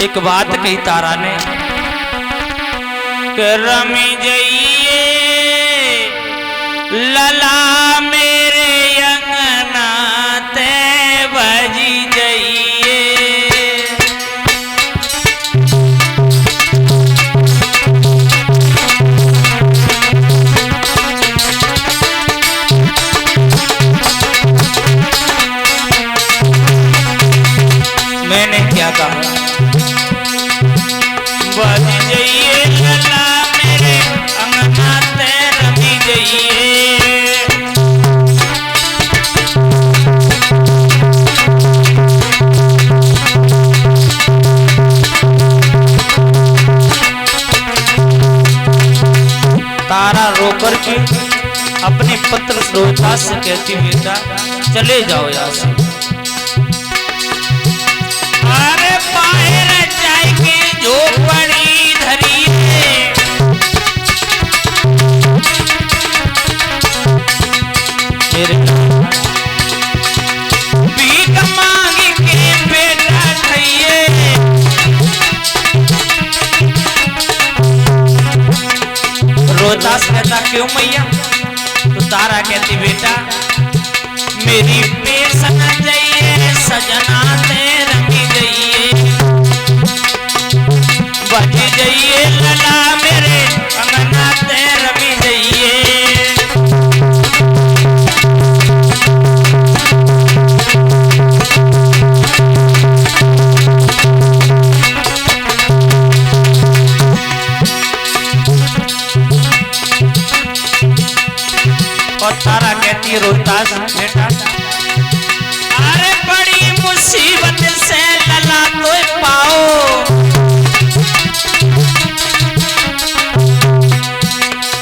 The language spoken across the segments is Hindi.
एक बात कही तारा ने कि रमी जाइए लला मेरे अंगना ते बजी जाइए। मैंने क्या कहा? बजी जाइए लला मेरे अंगना ते रमी जाइए। तारा रोकर के अपने पुत्र रोहितास से कहती बेटा चले जाओ यहाँ से। अरे बाहर जाके झोपड़ी धरी मेरे भीख मांग के बेटा खाइए। रोहितास कहता क्यों मैया? तो तारा कहती बेटा मेरी पेशन जाइए सजना ते रंगी जाइए। बजी जाइए लला मेरे अंगना ते रमी जाइए। और तारा कहती है रोहितास बेटा अरे बड़ी मुसीबत से लला तो पाओ।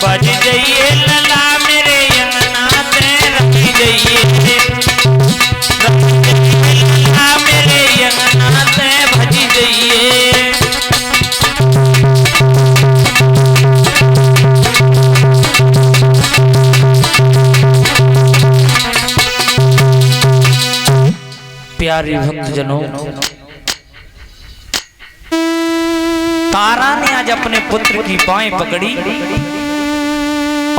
बज जाइए लला मेरे अंगना ते रखी जाइए। लला मेरे अंगना ते भजी जाइए। प्यारे भक्तजनों, तारा ने आज अपने पुत्र की बाहें पकड़ी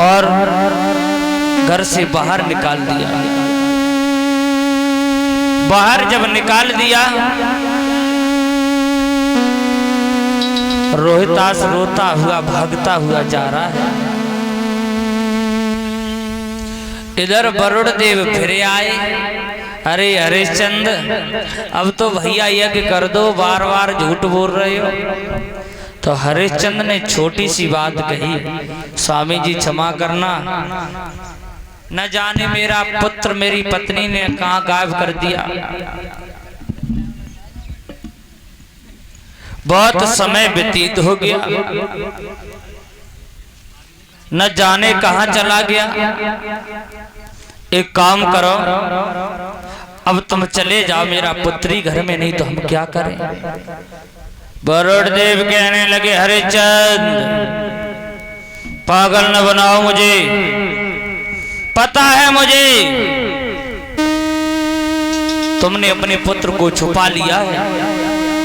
और घर से बाहर निकाल दिया। बाहर जब निकाल दिया रोहितास रोता हुआ भागता हुआ जा रहा है। इधर वरुणदेव फिर आए। अरे हरिश्चंद्र अब तो भैया यज्ञ कर दो, बार बार झूठ बोल रहे हो। तो हरिश्चंद्र ने छोटी सी बात कही स्वामी जी क्षमा करना, न जाने मेरा पुत्र मेरी पत्नी ने कहाँ गायब कर दिया। बहुत समय व्यतीत हो गया, न जाने कहाँ चला गया। एक काम करो अब तुम चले जाओ, मेरा पुत्री घर में नहीं तो हम क्या करें। वरुणदेव कहने लगे हरिश्चंद्र पागल न बनाओ मुझे, पता है मुझे तुमने अपने पुत्र को छुपा लिया है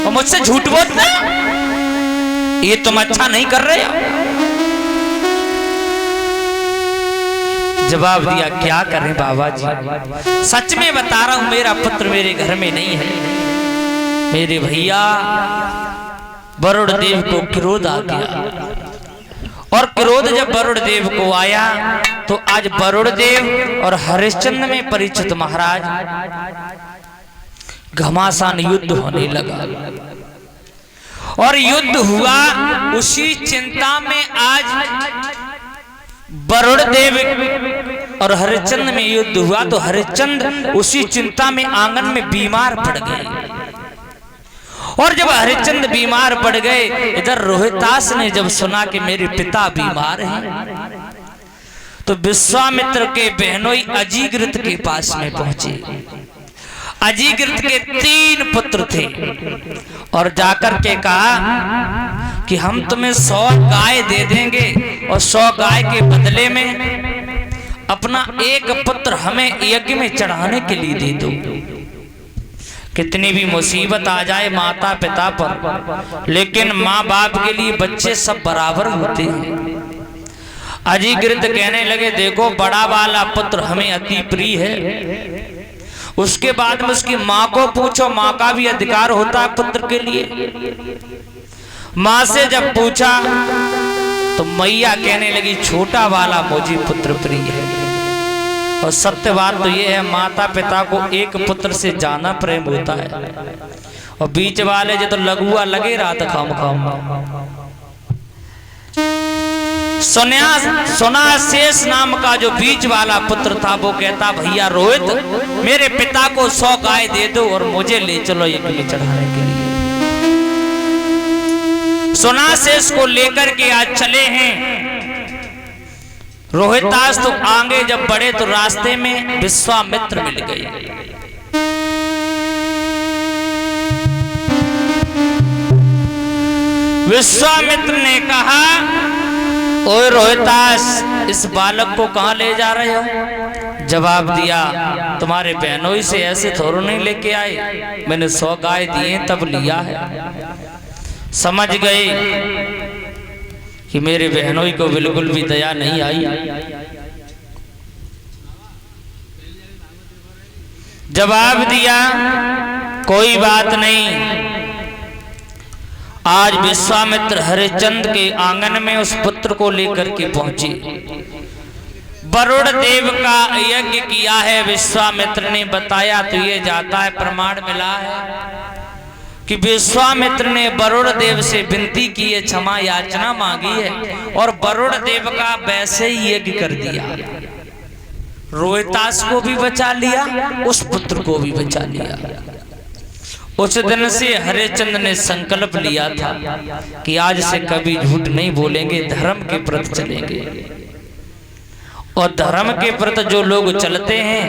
और मुझसे झूठ बोलना, ये तुम अच्छा नहीं कर रहे हो। जवाब दिया क्या करें बाबा जी, सच में बता रहा हूं मेरा पुत्र मेरे घर में नहीं है। मेरे भैया वरुणदेव को क्रोध आ गया और क्रोध जब वरुणदेव को आया तो आज वरुणदेव और हरिश्चंद्र में परीक्षित महाराज घमासान युद्ध होने लगा। और युद्ध हुआ, उसी चिंता में आज वरुणदेव और हरिश्चंद्र में युद्ध हुआ तो हरिश्चंद्र उसी चिंता में आंगन में बीमार पड़ गए। और जब हरिश्चंद्र बीमार पड़ गए, इधर रोहितास ने जब सुना कि मेरे पिता बीमार हैं तो विश्वामित्र के बहनोई अजीकृत के पास में पहुंचे। अजीकृत के 3 पुत्र थे और जाकर के कहा कि हम तुम्हें 100 गाय दे देंगे और 100 गाय के बदले में अपना एक पुत्र हमें यज्ञ में चढ़ाने के लिए दे दो। कितनी भी मुसीबत आ जाए माता पिता पर, लेकिन माँ बाप के लिए बच्चे सब बराबर होते हैं। अजीकृत कहने लगे देखो बड़ा वाला पुत्र हमें अति प्रिय है। उसके बाद में उसकी माँ को पूछो, माँ का भी अधिकार होता है पुत्र के लिए। माँ से जब पूछा तो मैया कहने लगी छोटा वाला मुझे पुत्र प्रिय है। और सत्य बात तो ये है माता पिता को एक पुत्र से ज्यादा प्रेम होता है, और बीच वाले जो तो लघुआ लगे रहा था खाम खाम। सुना शेष नाम का जो बीच वाला पुत्र था वो कहता भैया रोहित मेरे पिता को 100 गाय दे दो और मुझे ले चलो यज्ञ में चढ़ाने के लिए। सुना शेष को लेकर के आज चले हैं। रोहितास तो आगे जब बढ़े तो रास्ते में विश्वामित्र मिल गए। विश्वामित्र ने कहा ओए रोहितास इस बालक को कहां ले जा रहे हो? जवाब दिया तुम्हारे बहनोई से ऐसे थोड़ो नहीं लेके आए, मैंने 100 गाय दिए तब लिया है। समझ गए कि मेरे बहनोई को बिल्कुल भी दया नहीं आई। जवाब दिया कोई बात नहीं। आज विश्वामित्र हरिश्चंद्र के आंगन में उस पुत्र को लेकर के पहुंचे। वरुण देव का यज्ञ किया है विश्वामित्र ने बताया तो ये जाता है प्रमाण मिला है कि विश्वामित्र ने वरुण देव से विनती की है, क्षमा याचना मांगी है, और वरुण देव का वैसे ही यज्ञ कर दिया। रोहितास को भी बचा लिया, उस पुत्र को भी बचा लिया। उस दिन से हरिश्चंद्र ने संकल्प लिया था कि आज से कभी झूठ नहीं बोलेंगे, धर्म के प्रति चलेंगे। और धर्म के प्रति जो लोग चलते हैं